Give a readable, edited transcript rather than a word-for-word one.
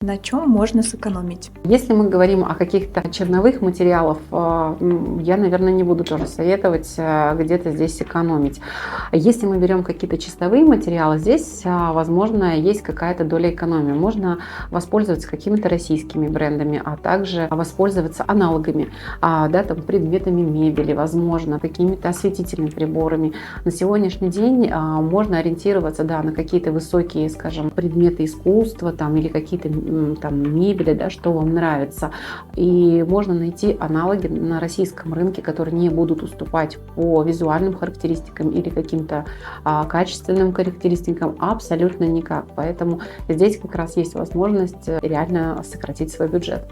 На чем можно сэкономить? Если мы говорим о каких-то черновых материалах, я, наверное, не буду тоже советовать где-то здесь экономить. Если мы берем какие-то чистовые материалы, здесь, возможно, есть какая-то доля экономии. Можно воспользоваться какими-то российскими брендами, а также воспользоваться аналогами, да, там, предметами мебели, возможно, какими-то осветительными приборами. На сегодняшний день можно ориентироваться, да, на какие-то высокие, скажем, предметы искусства там, или какие-то там мебели, да, что вам нравится. И можно найти аналоги на российском рынке, которые не будут уступать по визуальным характеристикам или каким-то качественным характеристикам абсолютно никак. Поэтому здесь как раз есть возможность реально сократить свой бюджет.